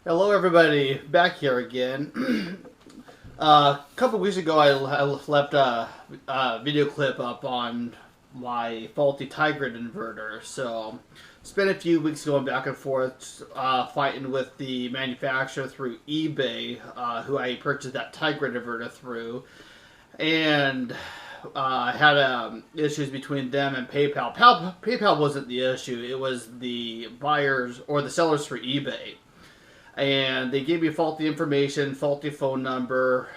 Hello, everybody. Back here again. A couple weeks ago, I left a video clip up on my faulty Tigrid inverter. So, spent a few weeks going back and forth, fighting with the manufacturer through eBay, who I purchased that Tigrid inverter through, and had issues between them and PayPal. PayPal wasn't the issue; it was the buyers or the sellers for eBay. And they gave me faulty information, faulty phone number,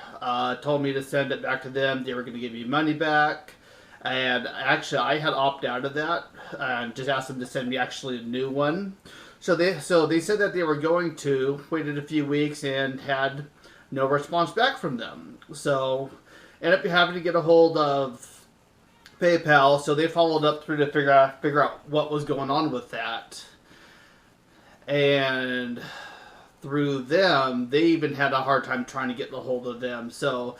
told me to send it back to them. They were going to give me money back. And actually, I had opted out of that and just asked them to send me actually a new one. So they said that they were going to, waited a few weeks and had no response back from them. So ended up having to get a hold of PayPal. So they followed up through to figure out what was going on with that. And through them, they even had a hard time trying to get a hold of them. So,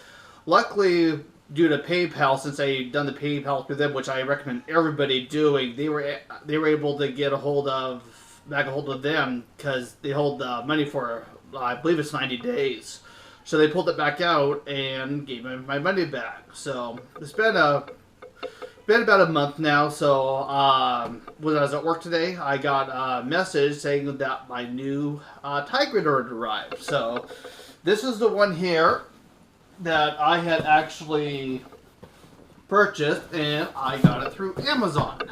luckily, due to PayPal, since I done the PayPal through them, which I recommend everybody doing, they were able to get back a hold of them because they hold the money for I believe it's 90 days. So they pulled it back out and gave me my money back. So it's been about a month now. So when I was at work today, I got a message saying that my new Tigrid order arrived. So this is the one here that I had actually purchased, and I got it through Amazon.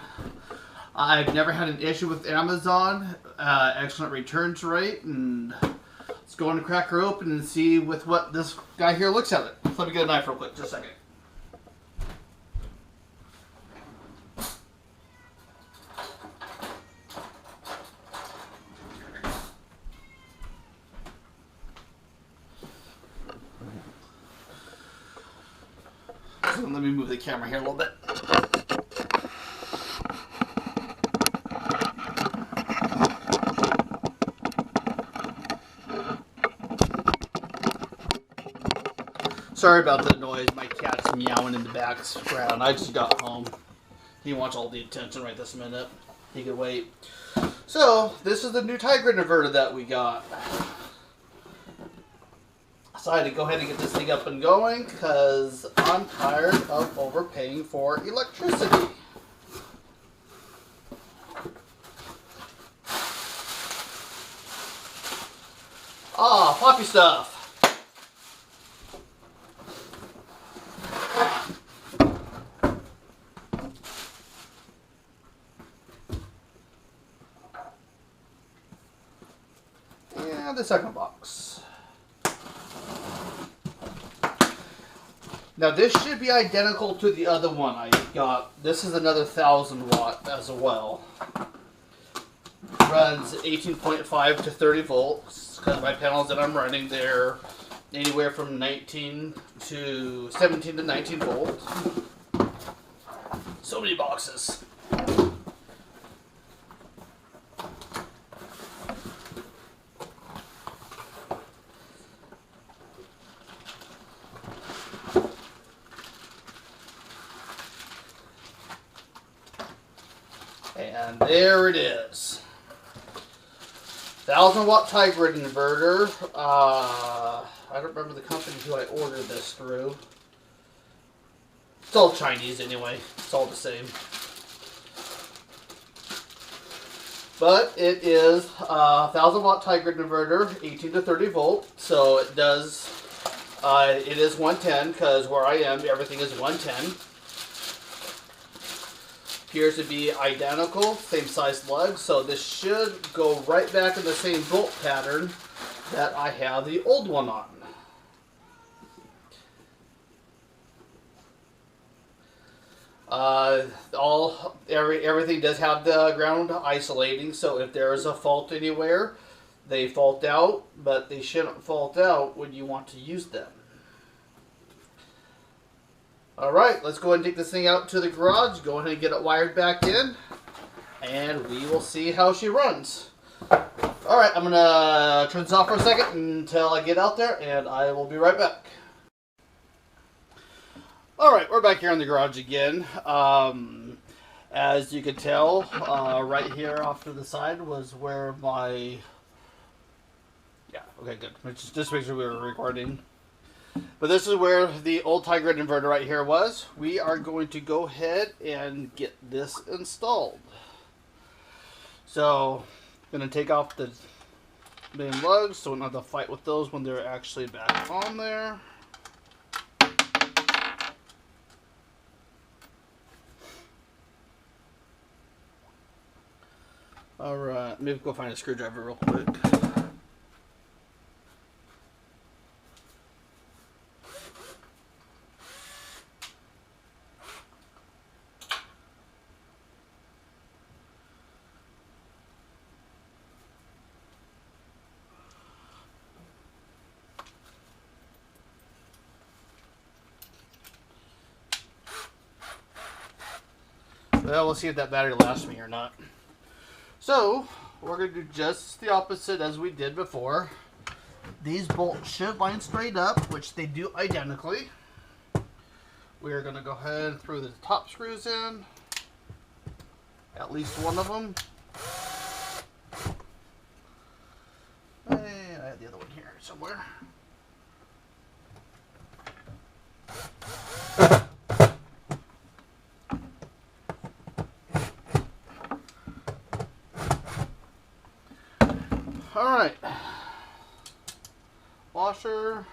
I've never had an issue with Amazon. Excellent returns rate, and let's go and crack her open and see with what this guy here looks at it. Let me get a knife real quick, just a second. So let me move the camera here a little bit. Sorry about the noise. My cat's meowing in the background. I just got home. He wants all the attention right this minute. He could wait. So, this is the new Tigrid inverter that we got. Decided to go ahead and get this thing up and going because I'm tired of overpaying for electricity. Poppy stuff. And the second box. Now this should be identical to the other one I got. This is another 1000 watt as well. Runs 18.5 to 30 volts because my panels that I'm running, they're anywhere from 17 to 19 volts. So many boxes. And there it is. 1000 watt Tigrid inverter. I don't remember the company who I ordered this through. It's all Chinese anyway. It's all the same. But it is a 1000 watt Tigrid inverter, 18 to 30 volt. So it does, it is 110 because where I am, everything is 110. Appears to be identical, same size lugs, so this should go right back in the same bolt pattern that I have the old one on. Everything does have the ground isolating, so if there is a fault anywhere, they fault out, but they shouldn't fault out when you want to use them. Alright, let's go ahead and take this thing out to the garage, go ahead and get it wired back in, and we will see how she runs. Alright, I'm going to turn this off for a second until I get out there, and I will be right back. Alright, we're back here in the garage again. As you can tell, right here off to the side was where my Yeah, okay, good. Just make sure we were recording. But this is where the old Tiger inverter right here was. We are going to go ahead and get this installed. So, I'm going to take off the main lugs so we don't have to fight with those when they're actually back on there. Alright, maybe go find a screwdriver real quick. Well, we'll see if that battery lasts me or not. So, we're going to do just the opposite as we did before. These bolts should line straight up, which they do identically. We're going to go ahead and throw the top screws in. At least one of them. And I have the other one here somewhere. Alright. Washer.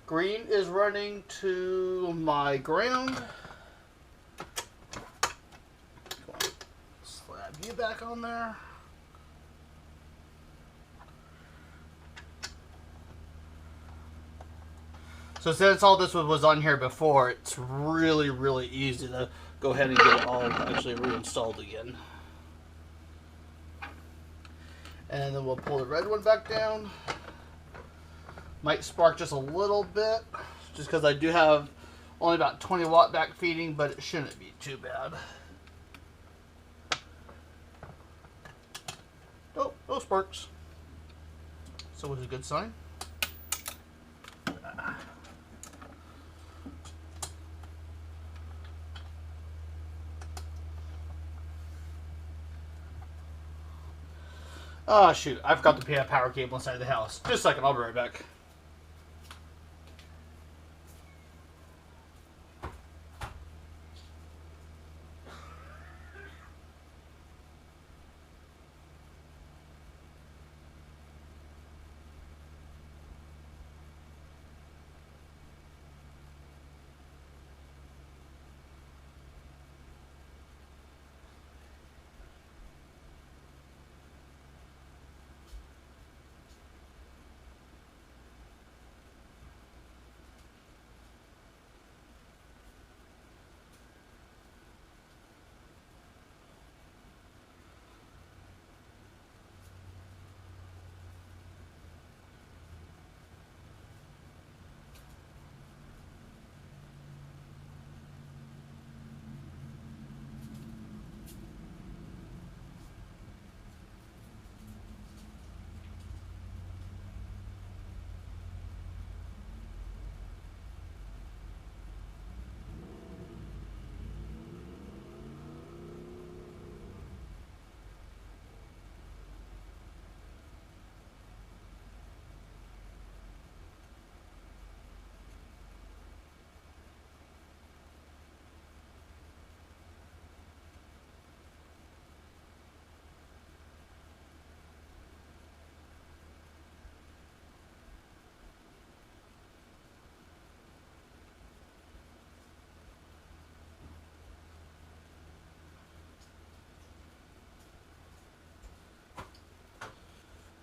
Green is running to my ground. Slab you back on there. So since all this was on here before, it's really, really easy to go ahead and get it all actually reinstalled again. And then we'll pull the red one back down. Might spark just a little bit, just because I do have only about 20 watt back feeding, but it shouldn't be too bad. Oh, no sparks. So it's a good sign. Oh shoot, I forgot to pay a power cable inside the house. Just a second, I'll be right back.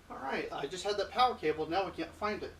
Alright, I just had that power cable, now we can't find it.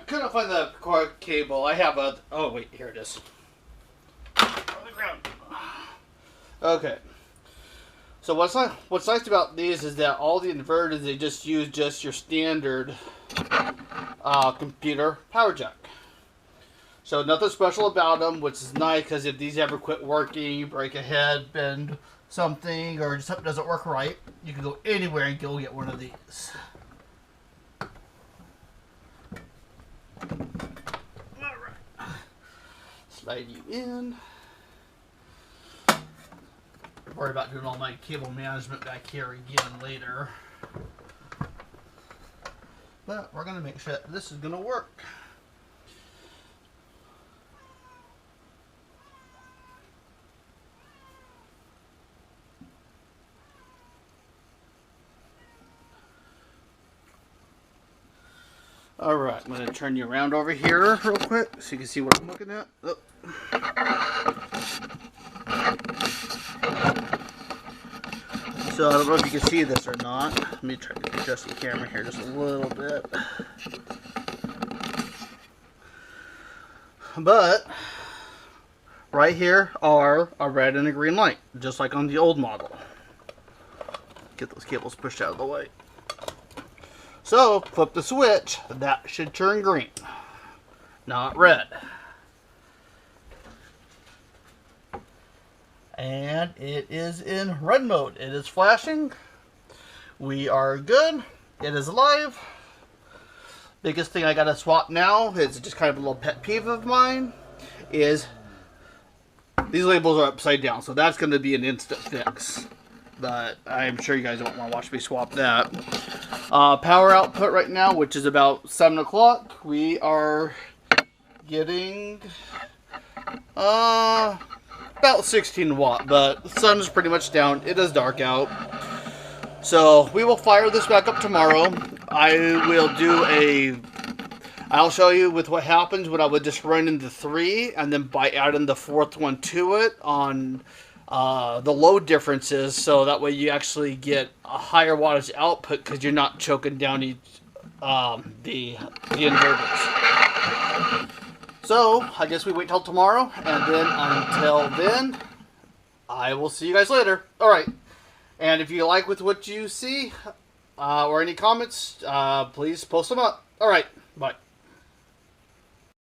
couldn't find the cord cable. I have a... Oh, wait. Here it is. On the ground. Okay. So what's nice about these is that all the inverters, they just use just your standard computer power jack. So nothing special about them, which is nice because if these ever quit working, you break a head, bend something, or something doesn't work right, you can go anywhere and go get one of these. Alright. Slide you in. Worry about doing all my cable management back here again later. But we're going to make sure that this is going to work. Alright, I'm going to turn you around over here real quick so you can see what I'm looking at. Oh. So I don't know if you can see this or not. Let me try to adjust the camera here just a little bit. But right here are a red and a green light, just like on the old model. Get those cables pushed out of the way. So flip the switch, that should turn green, not red. And it is in red mode. It is flashing. We are good. It is live. Biggest thing I gotta swap now is just kind of a little pet peeve of mine is these labels are upside down, so that's going to be an instant fix. But I'm sure you guys don't want to watch me swap that. Power output right now, which is about 7 o'clock, we are getting about 16 watt, but the sun is pretty much down. It is dark out. So we will fire this back up tomorrow. I'll show you with what happens when I would just run into 3 and then by adding the 4th one to it on the load differences, so that way you actually get a higher wattage output because you're not choking down the inverters. So I guess we wait till tomorrow, and then until then, I will see you guys later. All right, and if you like with what you see or any comments, please post them up. All right.